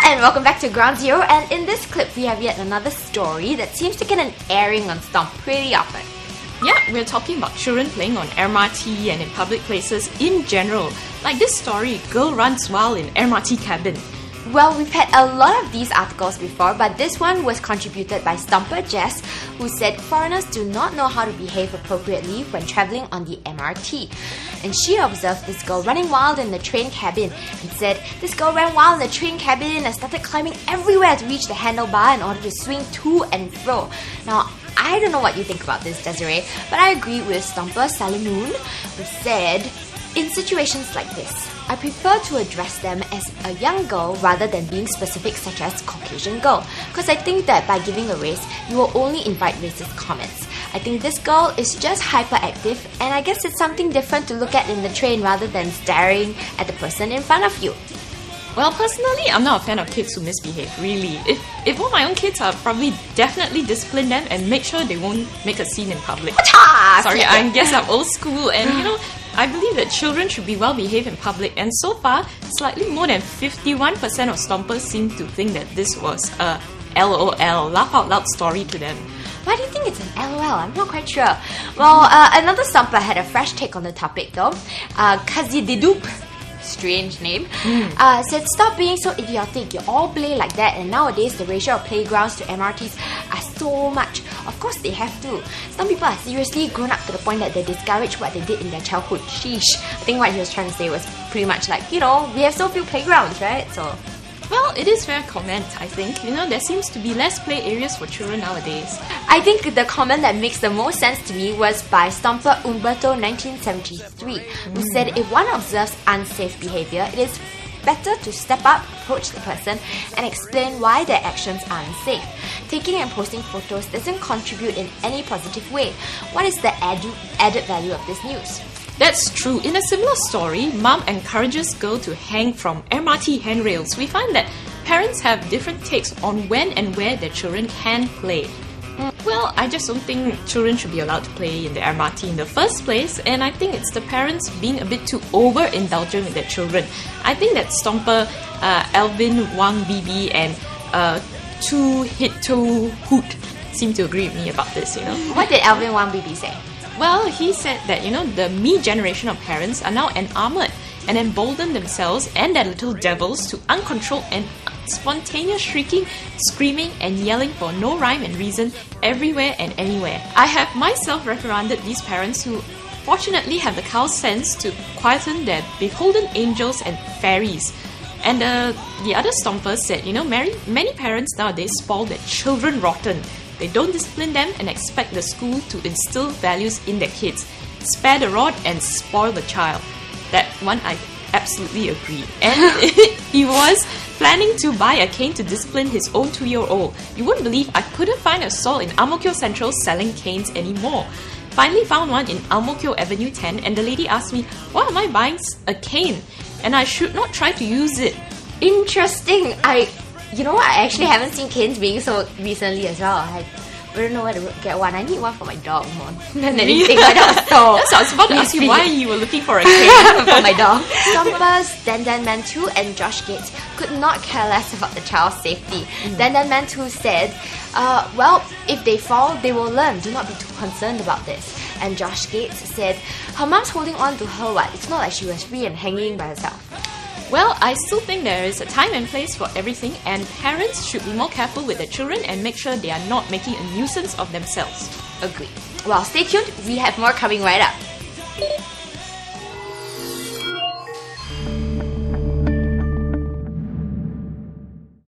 And welcome back to Ground Zero, and in this clip we have yet another story that seems to get an airing on Stomp pretty often. Yeah, we're talking about children playing on MRT and in public places in general. Like this story, girl runs wild in MRT cabin. Well, we've had a lot of these articles before, but this one was contributed by Stomper Jess, who said foreigners do not know how to behave appropriately when travelling on the MRT. And she observed this girl running wild in the train cabin and said, "This girl ran wild in the train cabin and started climbing everywhere to reach the handlebar in order to swing to and fro." Now, I don't know what you think about this, Desiree, but I agree with Stomper Salomoon, who said, "In situations like this, I prefer to address them as a young girl rather than being specific such as Caucasian girl, because I think that by giving a race, you will only invite racist comments. I think this girl is just hyperactive, and I guess it's something different to look at in the train rather than staring at the person in front of you." Well, personally, I'm not a fan of kids who misbehave, really. If all my own kids, I'll probably definitely discipline them and make sure they won't make a scene in public. Sorry, I guess I'm old school, and I believe that children should be well behaved in public, and so far, slightly more than 51% of stompers seem to think that this was a LOL, laugh out loud story to them. Why do you think it's an LOL? I'm not quite sure. Well, another stomper had a fresh take on the topic though. Kazididoop, strange name, said, "Stop being so idiotic. You all play like that, and nowadays the ratio of playgrounds to MRTs are so much. Of course they have to. Some people are seriously grown up to the point that they discourage what they did in their childhood." Sheesh. I think what he was trying to say was pretty much like, we have so few playgrounds, right? So, well, it is fair comment, I think. There seems to be less play areas for children nowadays. I think the comment that makes the most sense to me was by Stomper Umberto 1973, who said, "If one observes unsafe behavior, it is better to step up, approach the person, and explain why their actions are unsafe. Taking and posting photos doesn't contribute in any positive way. What is the added value of this news?" That's true. In a similar story, mom encourages girl to hang from MRT handrails. We find that parents have different takes on when and where their children can play. Well, I just don't think children should be allowed to play in the MRT in the first place, and I think it's the parents being a bit too overindulgent with their children. I think that Stomper, Alvin Wang BB and Two Hit Two Hoot seem to agree with me about this, What did Alvin Wang BB say? Well, he said that, the me generation of parents are now enamored and embolden themselves and their little devils to uncontrolled and spontaneous shrieking, screaming, and yelling for no rhyme and reason everywhere and anywhere. I have myself reprimanded these parents who fortunately have the cow sense to quieten their beholden angels and fairies. And the other stompers said, many parents nowadays spoil their children rotten. They don't discipline them and expect the school to instill values in their kids. Spare the rod and spoil the child. That one I absolutely agree. And he was planning to buy a cane to discipline his own 2-year-old. You wouldn't believe I couldn't find a stall in Ang Mo Kio Central selling canes anymore. Finally found one in Ang Mo Kio Avenue 10, and the lady asked me, "Why am I buying a cane? And I should not try to use it." Interesting. I actually haven't seen canes being sold recently as well. I don't know where to get one. I need one for my dog more than anything. My dog so. Yes, I was about to ask you why you were looking for a cane for my dog. Stompers Dan Dan Man 2 and Josh Gates could not care less about the child's safety. Dan Dan Man 2 said, "Well, if they fall, they will learn. Do not be too concerned about this." And Josh Gates said, "Her mom's holding on to her. What? It's not like she was free and hanging by herself." Well, I still think there is a time and place for everything, and parents should be more careful with their children and make sure they are not making a nuisance of themselves. Agree. Well, stay tuned. We have more coming right up.